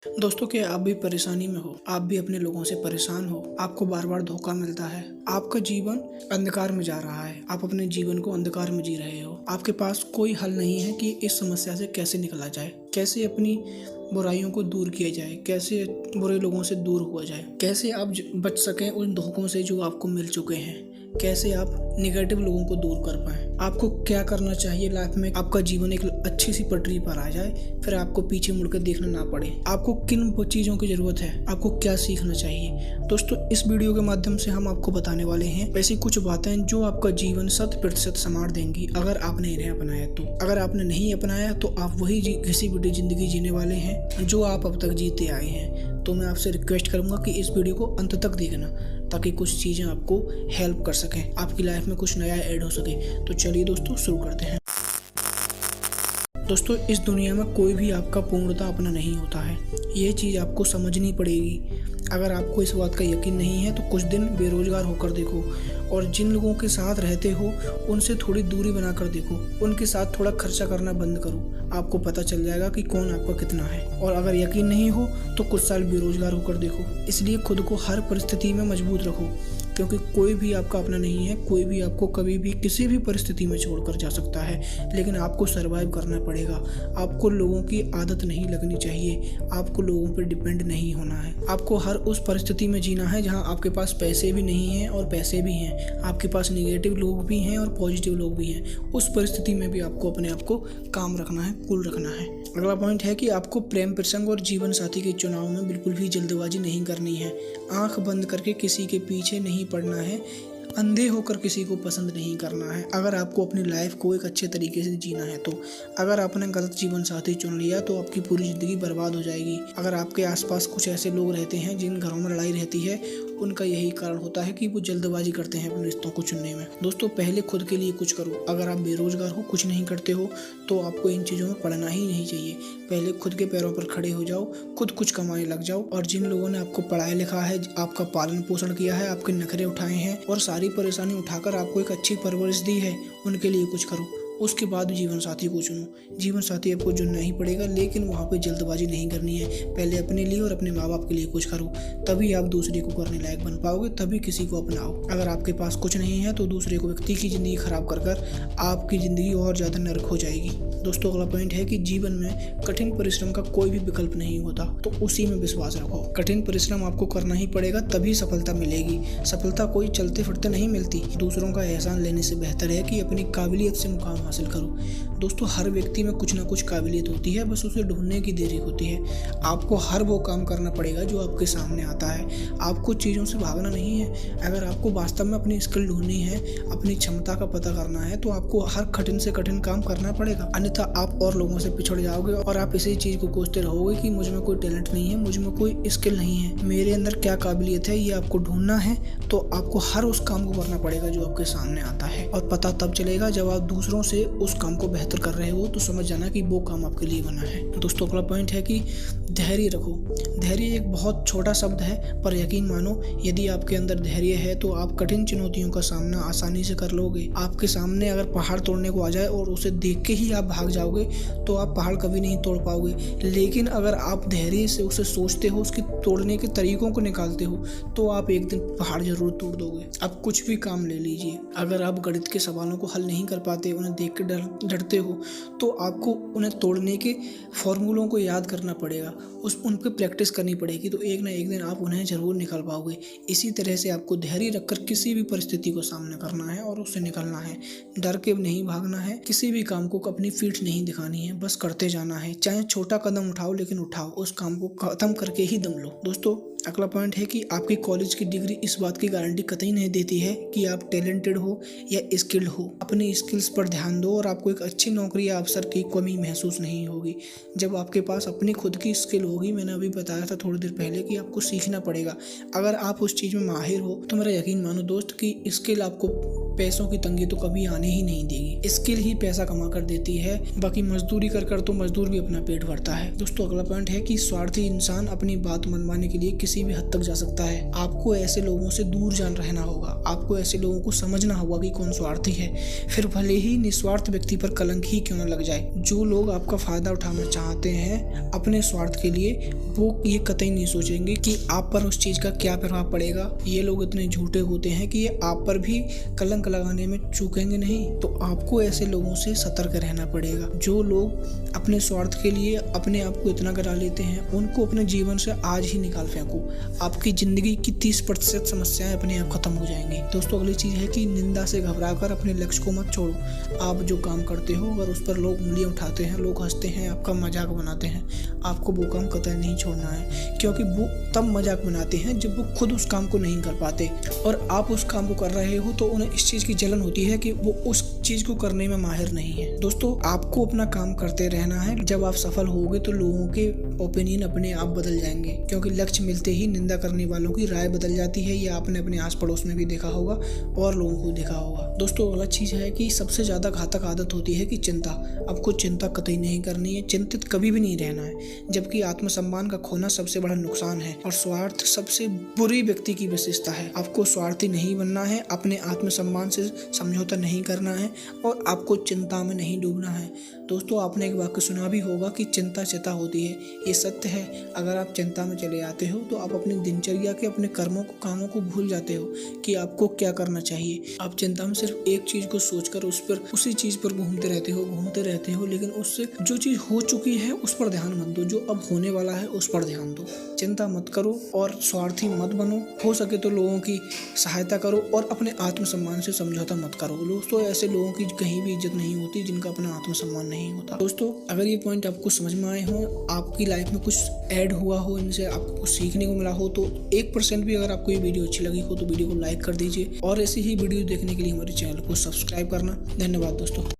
दोस्तों, क्या आप भी परेशानी में हो? आप भी अपने लोगों से परेशान हो? आपको बार बार धोखा मिलता है? आपका जीवन अंधकार में जा रहा है। आप अपने जीवन को अंधकार में जी रहे हो। आपके पास कोई हल नहीं है कि इस समस्या से कैसे निकला जाए, कैसे अपनी बुराइयों को दूर किया जाए, कैसे बुरे लोगों से दूर हुआ जाए, कैसे आप बच सकें उन धोखों से जो आपको मिल चुके हैं, कैसे आप निगेटिव लोगों को दूर कर पाएं। आपको क्या करना चाहिए लाइफ में आपका जीवन एक अच्छी सी पटरी पर आ जाए, फिर आपको पीछे मुड़कर देखना ना पड़े। आपको किन चीज़ों की ज़रूरत है, आपको क्या सीखना चाहिए। दोस्तों, इस वीडियो के माध्यम से हम आपको बताने वाले हैं ऐसी कुछ बातें जो आपका जीवन 100% संवार देंगी अगर आपने इन्हें अपनाया तो। अगर आपने नहीं अपनाया तो आप वही घिसी पिटी जिंदगी जीने वाले हैं जो आप अब तक जीते आए हैं। तो मैं आपसे रिक्वेस्ट करूंगा कि इस वीडियो को अंत तक देखना, ताकि कुछ चीज़ें आपको हेल्प कर सकें, आपकी लाइफ में कुछ नया ऐड हो सके। तो चलिए दोस्तों, शुरू करते हैं। दोस्तों, इस दुनिया में कोई भी आपका पूर्णतः अपना नहीं होता है। ये चीज़ आपको समझनी पड़ेगी। अगर आपको इस बात का यकीन नहीं है तो कुछ दिन बेरोजगार होकर देखो, और जिन लोगों के साथ रहते हो उनसे थोड़ी दूरी बनाकर देखो। उनके साथ थोड़ा खर्चा करना बंद करो। आपको पता चल जाएगा कि कौन आपका कितना है। और अगर यकीन नहीं हो तो कुछ साल बेरोजगार होकर देखो। इसलिए खुद को हर परिस्थिति में मजबूत रखो, क्योंकि कोई भी आपका अपना नहीं है। कोई भी आपको कभी भी किसी भी परिस्थिति में छोड़कर जा सकता है, लेकिन आपको सर्वाइव करना पड़ेगा। आपको लोगों की आदत नहीं लगनी चाहिए। आपको लोगों पर डिपेंड नहीं होना है। आपको हर उस परिस्थिति में जीना है जहां आपके पास पैसे भी नहीं हैं और पैसे भी हैं। आपके पास नेगेटिव लोग भी हैं और पॉजिटिव लोग भी हैं। उस परिस्थिति में भी आपको अपने आप को काम रखना है, कूल रखना है। अगला पॉइंट है कि आपको प्रेम प्रसंग और जीवन साथी के चुनाव में बिल्कुल भी जल्दबाजी नहीं करनी है। आंख बंद करके किसी के पीछे नहीं पड़ना है। अंधे होकर किसी को पसंद नहीं करना है। अगर आपको अपनी लाइफ को एक अच्छे तरीके से जीना है तो अगर आपने गलत जीवन साथी चुन लिया तो आपकी पूरी ज़िंदगी बर्बाद हो जाएगी। अगर आपके आसपास कुछ ऐसे लोग रहते हैं जिन घरों में लड़ाई रहती है, उनका यही कारण होता है कि वो जल्दबाजी करते हैं अपने रिश्तों को चुनने में। दोस्तों, पहले खुद के लिए कुछ करो। अगर आप बेरोजगार हो, कुछ नहीं करते हो, तो आपको इन चीज़ों में पड़ना ही नहीं चाहिए। पहले खुद के पैरों पर खड़े हो जाओ, खुद कुछ कमाने लग जाओ। और जिन लोगों ने आपको पढ़ाया लिखा है, आपका पालन पोषण किया है, आपके नखरे उठाए हैं और सारी परेशानी उठाकर आपको एक अच्छी परवरिश दी है, उनके लिए कुछ करो। उसके बाद जीवन साथी को चुनो। जीवन साथी आपको चुनना ही पड़ेगा, लेकिन वहाँ पे जल्दबाजी नहीं करनी है। पहले अपने लिए और अपने माँ बाप के लिए कुछ करो, तभी आप दूसरे को करने लायक बन पाओगे, तभी किसी को अपनाओ। अगर आपके पास कुछ नहीं है तो दूसरे को व्यक्ति की ज़िंदगी खराब कर आपकी ज़िंदगी और ज़्यादा नरक हो जाएगी। दोस्तों, अगला पॉइंट है कि जीवन में कठिन परिश्रम का कोई भी विकल्प नहीं होता, तो उसी में विश्वास रखो। कठिन परिश्रम आपको करना ही पड़ेगा, तभी सफलता मिलेगी। सफलता कोई चलते फिरते नहीं मिलती। दूसरों का एहसान लेने से बेहतर है कि अपनी काबिलियत से मुकाम हासिल करो। दोस्तों, हर व्यक्ति में कुछ ना कुछ काबिलियत होती है, बस उसे ढूंढने की देरी होती है। आपको हर वो काम करना पड़ेगा जो आपके सामने आता है। आपको चीज़ों से भागना नहीं है। अगर आपको वास्तव में अपनी स्किल ढूंढनी है, अपनी क्षमता का पता करना है, तो आपको हर कठिन से कठिन काम करना पड़ेगा। अन्यथा आप और लोगों से पिछड़ जाओगे और आप इसी चीज़ को कोसते रहोगे कि मुझ में कोई टैलेंट नहीं है, मुझ में कोई स्किल नहीं है, मेरे अंदर क्या काबिलियत है। ये आपको ढूंढना है तो आपको हर उस काम को करना पड़ेगा जो आपके सामने आता है। और पता तब चलेगा जब आप दूसरों से उस काम को बेहतर कर रहे हो, तो समझ जाना कि वो काम आपके लिए बना है। दोस्तों, अगला पॉइंट है कि धैर्य रखो। धैर्य एक बहुत छोटा शब्द है, पर यकीन मानो, यदि आपके अंदर धैर्य है तो आप कठिन चुनौतियों का सामना आसानी से कर लोगे। आपके सामने अगर पहाड़ तोड़ने को आ जाए और उसे देख के ही आप भाग जाओगे तो आप पहाड़ कभी नहीं तोड़ पाओगे। लेकिन अगर आप धैर्य से उसे सोचते हो, उसके तोड़ने के तरीकों को निकालते हो, तो आप एक दिन पहाड़ जरूर तोड़ दोगे। आप कुछ भी काम ले लीजिए, अगर आप गणित के सवालों को हल नहीं कर पाते, उन्हें देख के डरते हो, तो आपको उन्हें तोड़ने के फॉर्मूलों को याद करना पड़ेगा, उन पर प्रैक्टिस करनी पड़ेगी, तो एक ना एक दिन आप उन्हें जरूर निकाल पाओगे। इसी तरह से आपको धैर्य रखकर किसी भी परिस्थिति को सामना करना है और उससे निकलना है। डर के नहीं भागना है, किसी भी काम को अपनी पीठ नहीं दिखानी है, बस करते जाना है। चाहे छोटा कदम उठाओ, लेकिन उठाओ, उस काम को खत्म करके ही दम लो। दोस्तों, अगला पॉइंट है कि आपकी कॉलेज की डिग्री इस बात की गारंटी कतई नहीं देती है कि आप टैलेंटेड हो या स्किल्ड हो। अपनी स्किल्स पर ध्यान दो और आपको एक अच्छी नौकरी या अवसर की कमी महसूस नहीं होगी। जब आपके पास अपनी खुद की स्किल होगी, मैंने अभी बताया था थोड़ी देर पहले कि आपको सीखना पड़ेगा। अगर आप उस चीज़ में माहिर हो तो मेरा यकीन मानो दोस्त कि स्किल आपको पैसों की तंगी तो कभी आने ही नहीं देगी। स्किल ही पैसा कमा कर देती है, बाकी मजदूरी कर तो मजदूर भी अपना पेट भरता है। दोस्तों, अगला पॉइंट है कि स्वार्थी इंसान अपनी बात मनवाने के लिए किसी किसी भी हद तक जा सकता है। आपको ऐसे लोगों से दूर जान रहना होगा। आपको ऐसे लोगों को समझना होगा कि कौन स्वार्थी है, फिर भले ही निस्वार्थ व्यक्ति पर कलंक ही क्यों न लग जाए। जो लोग आपका फायदा उठाना चाहते हैं अपने स्वार्थ के लिए, वो ये कतई नहीं सोचेंगे कि आप पर उस चीज का क्या प्रभाव पड़ेगा। ये लोग इतने झूठे होते हैं कि ये आप पर भी कलंक लगाने में चूकेंगे नहीं। तो आपको ऐसे लोगों से सतर्क रहना पड़ेगा। जो लोग अपने स्वार्थ के लिए अपने आप को इतना गिरा लेते हैं, उनको अपने जीवन से आज ही निकाल फेंको। आपकी जिंदगी की 30% समस्याएं अपने आप खत्म हो जाएंगी। दोस्तों, अगली चीज है कि निंदा से घबराकर अपने लक्ष्य को मत छोड़ो। आप जो काम करते हो अगर उस पर लोग उंगलियां उठाते हैं, लोग हंसते हैं, आपका मजाक बनाते हैं, आपको वो काम कतई नहीं छोड़ना है। क्योंकि वो तब मजाक बनाते हैं जब वो खुद उस काम को नहीं कर पाते और आप उस काम को कर रहे हो, तो उन्हें इस चीज की जलन होती है कि वो उस चीज को करने में माहिर नहीं है। दोस्तों, आपको अपना काम करते रहना है। जब आप सफल होगे तो लोगों के ओपिनियन अपने आप बदल जाएंगे, क्योंकि लक्ष्य मिलते ही निंदा करने वालों की राय बदल जाती है। ये आपने अपने आस पड़ोस में भी देखा होगा और लोगों को देखा होगा। दोस्तों, अगला चीज है कि सबसे ज्यादा घातक आदत होती है कि चिंता। आपको चिंता कतई नहीं करनी है, चिंतित कभी भी नहीं रहना है। जबकि आत्मसम्मान का खोना सबसे बड़ा नुकसान है और स्वार्थ सबसे बुरी व्यक्ति की विशेषता है। आपको स्वार्थी नहीं बनना है, अपने आत्मसम्मान से समझौता नहीं करना है और आपको चिंता में नहीं डूबना है। दोस्तों, आपने एक वाक्य सुना भी होगा कि चिंता चिता होती है। ये सत्य है। अगर आप चिंता में चले आते हो तो आप अपनी दिनचर्या के अपने कामों को भूल जाते हो कि आपको क्या करना चाहिए। आप चिंता में सिर्फ एक चीज को सोचकर उसी चीज पर घूमते रहते हो, लेकिन उससे जो चीज हो चुकी है उस पर ध्यान मत दो। जो अब होने वाला है उस पर ध्यान दो। चिंता मत करो और स्वार्थी मत बनो। हो सके तो लोगों की सहायता करो और अपने आत्मसम्मान से समझौता मत करो। दोस्तों, ऐसे लोगों की कहीं भी इज्जत नहीं होती जिनका अपना आत्मसम्मान नहीं होता। दोस्तों, अगर ये पॉइंट आपको समझ में आए हो, आपकी लाइफ में कुछ ऐड हुआ हो, इनसे आपको कुछ सीखने को मिला हो, तो 1% भी अगर आपको ये वीडियो अच्छी लगी हो तो वीडियो को लाइक कर दीजिए और ऐसी ही वीडियो देखने के लिए हमारे चैनल को सब्सक्राइब करना। धन्यवाद दोस्तों।